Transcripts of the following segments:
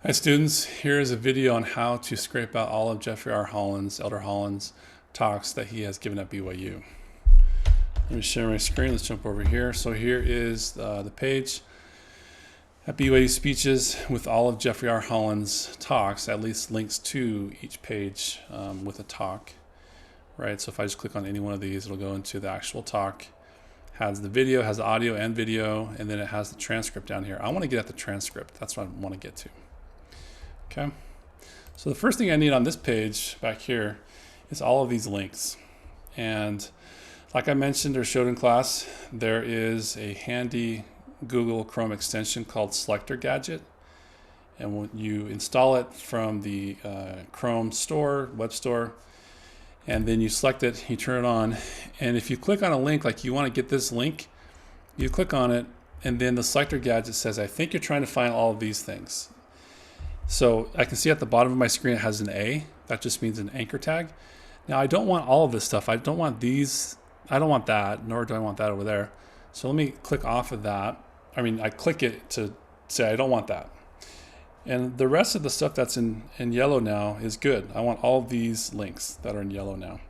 Hi students, here is a video on how to scrape out all of Jeffrey R. Holland's, Elder Holland's talks that he has given at BYU. Let me share my screen, let's jump over here. So here is the page at BYU Speeches with all of Jeffrey R. Holland's talks, at least links to each page with a talk, right? So if I just click on any one of these, it'll go into the actual talk. Has the video, has the audio and video, and then it has the transcript down here. I want to get at the transcript, that's what I want to get to. Okay, so the first thing I need on this page back here is all of these links. And like I mentioned or showed in class, there is a handy Google Chrome extension called Selector Gadget. And when you install it from the Chrome store, web store, and then you select it, you turn it on. And if you click on a link, like you want to get this link, you click on it, and then the Selector Gadget says, I think you're trying to find all of these things. So I can see at the bottom of my screen it has an A. That just means an anchor tag. Now I don't want all of this stuff. I don't want these. I don't want that, nor do I want that over there. So let me click off of that. I click it to say I don't want that. And the rest of the stuff that's in yellow now is good. I want all of these links that are in yellow now.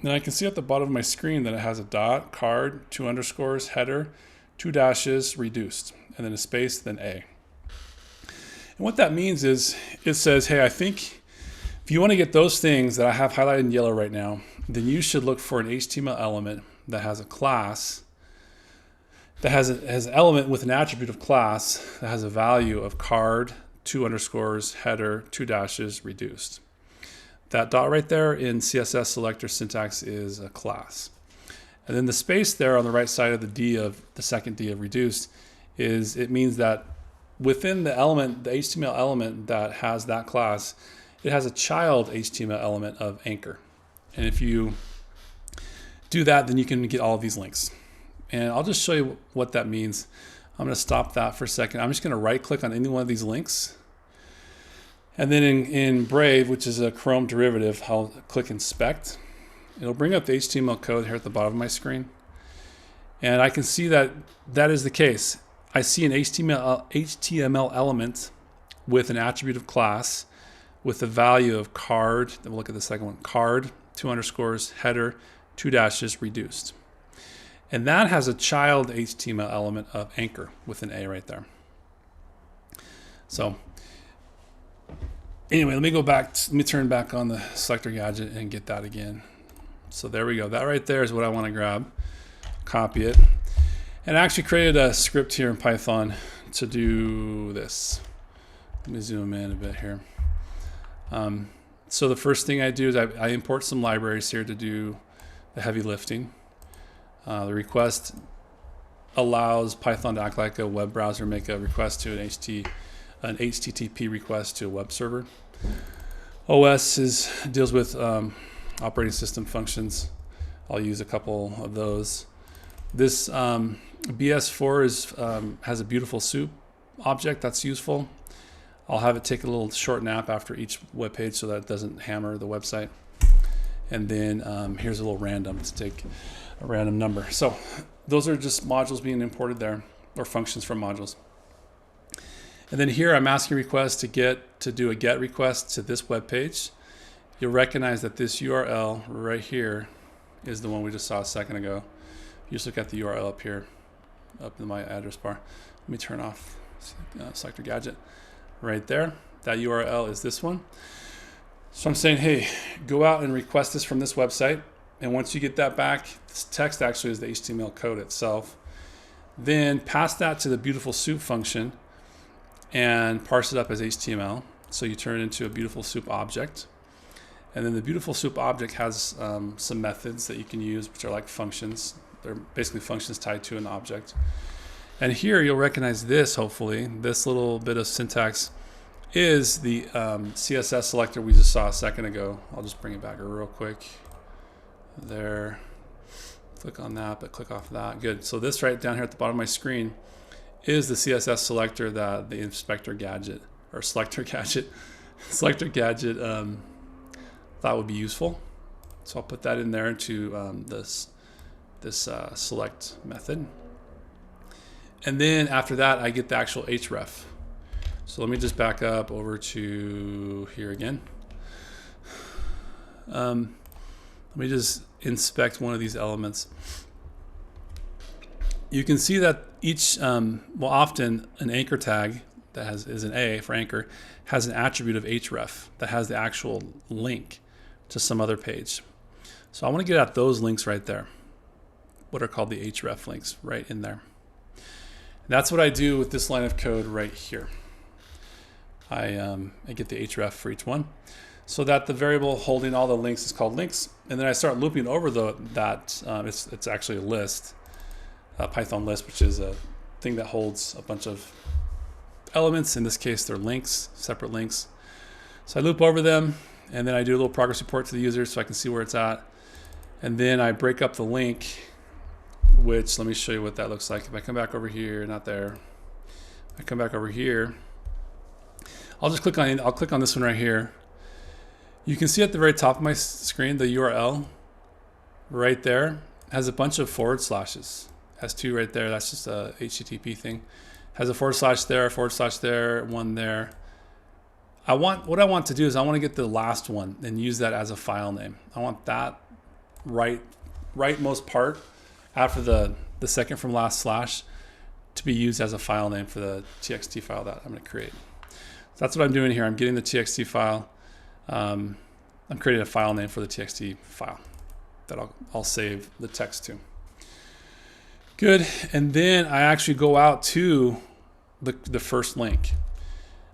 Then I can see at the bottom of my screen that it has a dot, card, 2 underscores, header, 2 dashes, reduced, and then a space, then A. And what that means is it says, hey, I think if you want to get those things that I have highlighted in yellow right now, then you should look for an HTML element that has a class, that has an element with an attribute of class that has a value of card, 2 underscores, header, 2 dashes, reduced. That dot right there in CSS selector syntax is a class. And then the space there on the right side of the second D of reduced it means that within the element, the HTML element that has that class, it has a child HTML element of anchor. And if you do that, then you can get all of these links. And I'll just show you what that means. I'm going to stop that for a second. I'm just going to right click on any one of these links. And then in Brave, which is a Chrome derivative, I'll click inspect. It'll bring up the HTML code here at the bottom of my screen. And I can see that that is the case. I see an HTML element with an attribute of class with the value of card, then we'll look at the second one, card, 2 underscores, header, 2 dashes, reduced. And that has a child HTML element of anchor with an A right there. So anyway, let me turn back on the selector gadget and get that again. So there we go. That right there is what I want to grab, copy it. And I actually created a script here in Python to do this. Let me zoom in a bit here. So the first thing I do is I import some libraries here to do the heavy lifting. The request allows Python to act like a web browser, make a request to an HTTP request to a web server. OS deals with operating system functions. I'll use a couple of those. This BS4 has a beautiful soup object that's useful. I'll have it take a little short nap after each web page so that it doesn't hammer the website. And then here's a little random to take a random number. So those are just modules being imported there, or functions from modules. And then here I'm asking requests to do a get request to this web page. You'll recognize that this URL right here is the one we just saw a second ago. You just look at the URL up here, up in my address bar. Let me turn off selector gadget right there. That URL is this one. So I'm saying, hey, go out and request this from this website. And once you get that back, this text actually is the HTML code itself. Then pass that to the beautiful soup function and parse it up as HTML. So you turn it into a beautiful soup object. And then the beautiful soup object has some methods that you can use, which are like functions. They're basically functions tied to an object. And here you'll recognize this, hopefully. This little bit of syntax is the CSS selector we just saw a second ago. I'll just bring it back real quick. There. Click on that, but click off that. Good. So this right down here at the bottom of my screen is the CSS selector that the inspector gadget, or selector gadget, thought would be useful. So I'll put that in there into this select method. And then after that, I get the actual href. So let me just back up over to here again. Let me just inspect one of these elements. You can see that each, well, often an anchor tag that is an A for anchor has an attribute of href that has the actual link to some other page. So I want to get at those links right there, what are called the href links, right in there. And that's what I do with this line of code right here. I get the href for each one, so that the variable holding all the links is called links, and then I start looping over that. It's actually a list, a Python list, which is a thing that holds a bunch of elements. In this case, they're links, separate links. So I loop over them, and then I do a little progress report to the user so I can see where it's at. And then I break up the link, which, let me show you what that looks like. If I come back over here, not there. I come back over here. I'll just click on this one right here. You can see at the very top of my screen, the URL right there has a bunch of forward slashes. Has two right there. That's just a HTTP thing. Has a forward slash there, one there. What I want to do is I want to get the last one and use that as a file name. I want that rightmost part after the second from last slash to be used as a file name for the txt file that I'm going to create. So that's what I'm doing here. I'm getting the txt file. I'm creating a file name for the txt file that I'll save the text to. Good, and then I actually go out to the first link.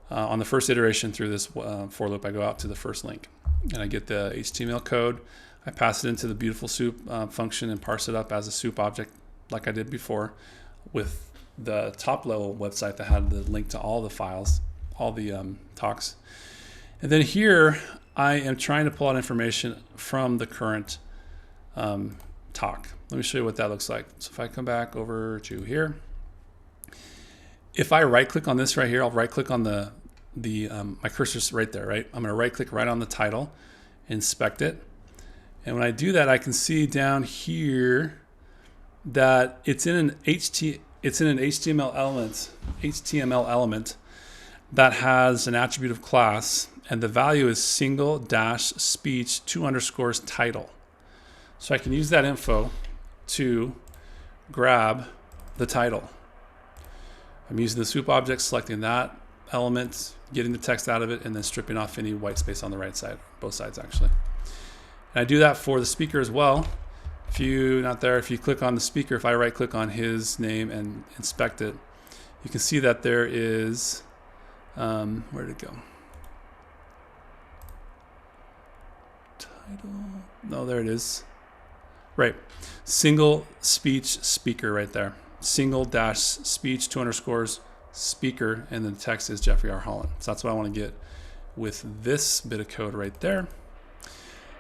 On the first iteration through this for loop, I go out to the first link, and I get the HTML code. I pass it into the beautiful soup function and parse it up as a soup object like I did before with the top level website that had the link to all the files, all the talks. And then here I am trying to pull out information from the current talk. Let me show you what that looks like. So if I come back over to here, if I right click on this right here, I'll right click on my cursor's right there, right? I'm going to right click right on the title, inspect it. And when I do that, I can see down here that it's in an HTML element that has an attribute of class, and the value is single-speech 2_ title. So I can use that info to grab the title. I'm using the soup object, selecting that element, getting the text out of it, and then stripping off any white space on the right side, both sides actually. And I do that for the speaker as well. If you click on the speaker, if I right click on his name and inspect it, you can see that there is, where did it go? Title, no, there it is. Right, single-speech speaker right there. Single-speech 2_ speaker, and the text is Jeffrey R. Holland. So that's what I want to get with this bit of code right there.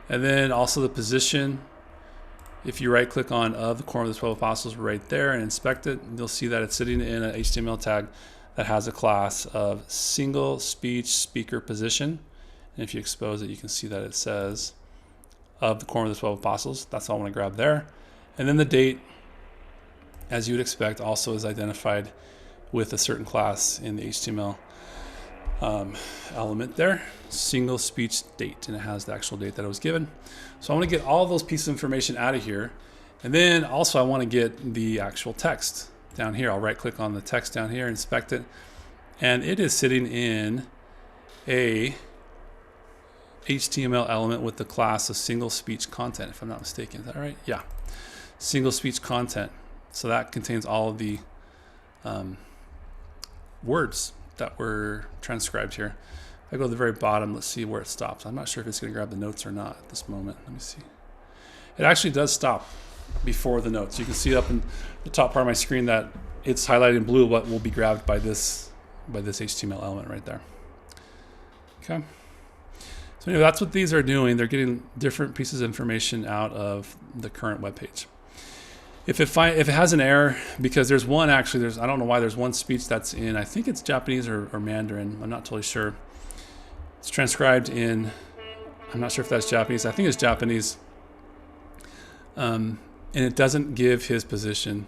And then also the position. If you right click on of the Quorum of the 12 Apostles right there and inspect it, you'll see that it's sitting in an HTML tag that has a class of single-speech speaker position. And if you expose it, you can see that it says of the Quorum of the 12 Apostles. That's all I want to grab there. And then the date, as you would expect, also is identified with a certain class in the HTML element there, single-speech date, and it has the actual date that it was given. So I want to get all those pieces of information out of here. And then also I want to get the actual text down here. I'll right click on the text down here, inspect it, and it is sitting in a HTML element with the class of single-speech content, if I'm not mistaken. Is that right? Yeah, single-speech content. So that contains all of the words that were transcribed here. If I go to the very bottom, let's see where it stops. I'm not sure if it's going to grab the notes or not at this moment. Let me see. It actually does stop before the notes. You can see up in the top part of my screen that it's highlighted in blue what will be grabbed by this HTML element right there. Okay. So anyway, that's what these are doing. They're getting different pieces of information out of the current web page. If it has an error, because there's one actually, I don't know why, there's one speech that's in, I think it's Japanese or Mandarin, I'm not totally sure. It's transcribed in, I'm not sure if that's Japanese, I think it's Japanese. And it doesn't give his position.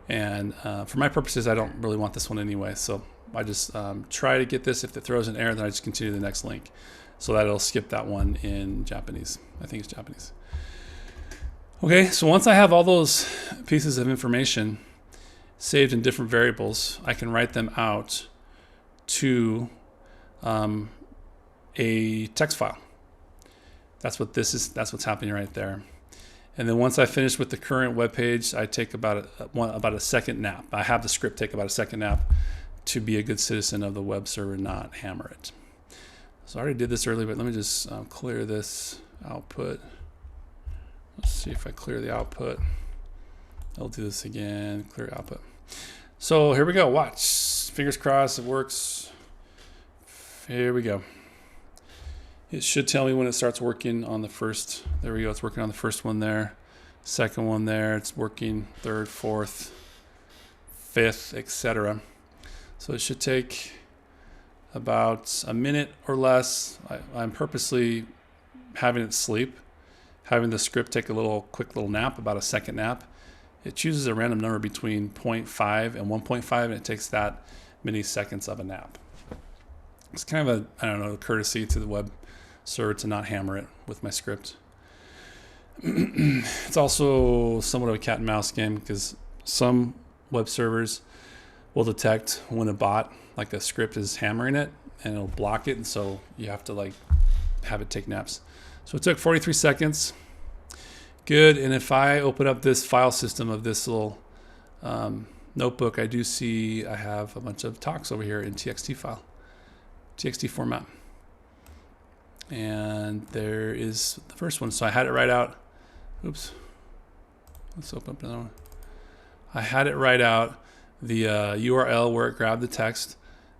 And for my purposes, I don't really want this one anyway. So I just try to get this. If it throws an error, then I just continue to the next link, so that it'll skip that one in Japanese. I think it's Japanese. Okay, so once I have all those pieces of information saved in different variables, I can write them out to a text file. That's what this is. That's what's happening right there. And then once I finish with the current web page, I take about a second nap. I have the script take about a second nap to be a good citizen of the web server, not hammer it. So I already did this earlier, but let me just clear this output. Let's see if I clear the output. I'll do this again, clear output. So here we go, watch. Fingers crossed it works. Here we go. It should tell me when it starts working on the first. There we go, it's working on the first one there. Second one there, it's working, third, fourth, fifth, etc. So it should take about a minute or less. I'm purposely having it sleep, having the script take a quick little nap, about a second nap. It chooses a random number between 0.5 and 1.5, and it takes that many seconds of a nap. It's kind of a, I don't know, courtesy to the web server to not hammer it with my script. It's also somewhat of a cat and mouse game, because some web servers will detect when a bot, like a script, is hammering it, and it'll block it, and so you have to like have it take naps. So it took 43 seconds. Good. And if I open up this file system of this little notebook, I do see I have a bunch of talks over here in TXT file, TXT format. And there is the first one. So I had it write out. Oops. Let's open up another one. I had it write out the URL where it grabbed the text.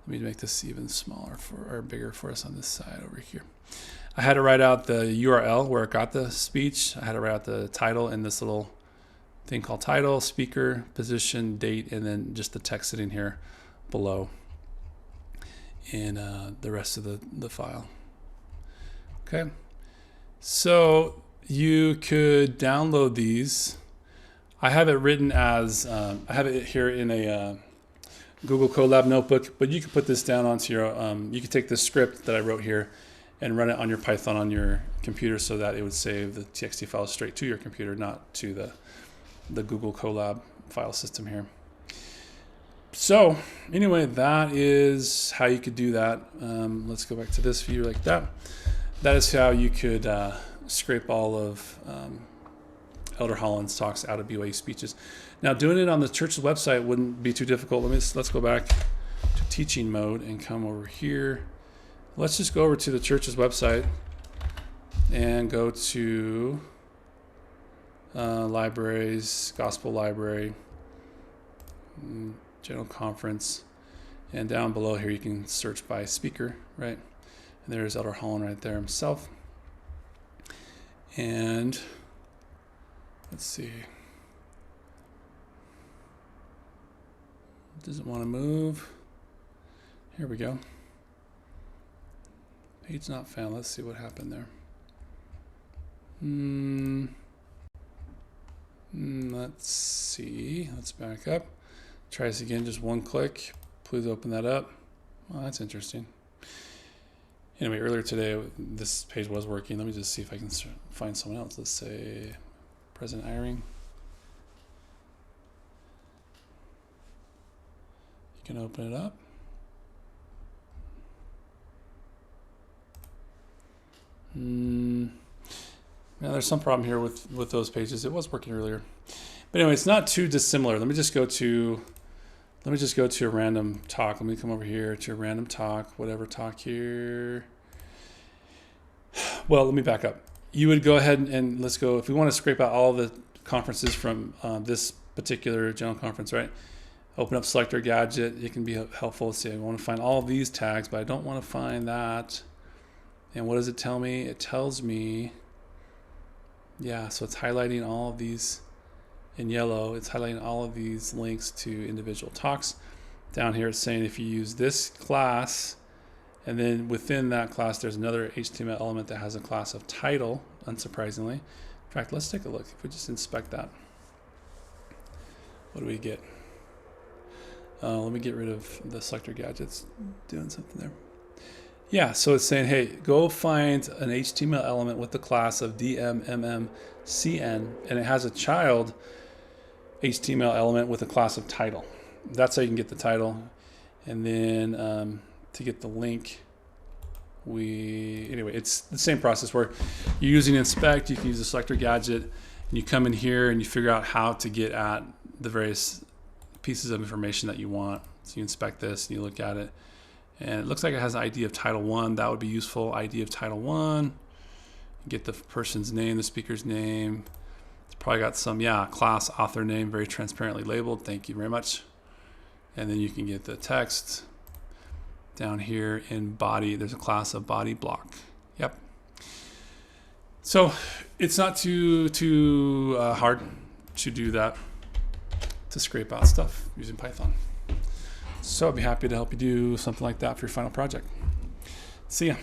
Let me make this even smaller or bigger for us on this side over here. I had to write out the URL where it got the speech. I had to write out the title in this little thing called title, speaker, position, date, and then just the text sitting here below in the rest of the file. Okay, so you could download these. I have it written as, I have it here in a Google Colab notebook, but you can put this down onto your, you can take this script that I wrote here and run it on your Python on your computer, so that it would save the TXT files straight to your computer, not to the Google Colab file system here. So anyway, that is how you could do that. Let's go back to this view like that. That is how you could scrape all of Elder Holland's talks out of BYU Speeches. Now, doing it on the church's website wouldn't be too difficult. Let's go back to teaching mode and come over here. Let's just go over to the church's website and go to libraries, gospel library, general conference, and down below here you can search by speaker, right? And there's Elder Holland right there himself. And let's see. Doesn't want to move. Here we go. Page not found. Let's see what happened there. Let's see. Let's back up. Try this again. Just one click. Please open that up. Well, that's interesting. Anyway, earlier today, this page was working. Let me just see if I can find someone else. Let's say President Eyring. You can open it up. Now there's some problem here with those pages. It was working earlier, but anyway, it's not too dissimilar. Let me just go to a random talk. Let me come over here to a random talk, whatever talk here. Well, let me back up. You would go ahead and let's go, if we want to scrape out all the conferences from this particular general conference, right? Open up selector gadget. It can be helpful. Let's see, I want to find all of these tags, but I don't want to find that. And what does it tell me? It tells me, yeah, so it's highlighting all of these in yellow. It's highlighting all of these links to individual talks. Down here it's saying if you use this class, and then within that class there's another HTML element that has a class of title, unsurprisingly. In fact, let's take a look. If we just inspect that, what do we get? Let me get rid of the selector gadgets. Doing something there. Yeah, so it's saying, hey, go find an HTML element with the class of DMMMCN, and it has a child HTML element with a class of title. That's how you can get the title. And then to get the link, anyway, it's the same process where you're using inspect. You can use the selector gadget, and you come in here and you figure out how to get at the various pieces of information that you want. So you inspect this and you look at it, and it looks like it has an ID of title 1. That would be useful. ID of title 1. Get the person's name, the speaker's name. It's probably got some, class, author name, very transparently labeled. Thank you very much. And then you can get the text. Down here in body, there's a class of body block. Yep. So it's not too hard to do that, to scrape out stuff using Python. So I'd be happy to help you do something like that for your final project. See ya.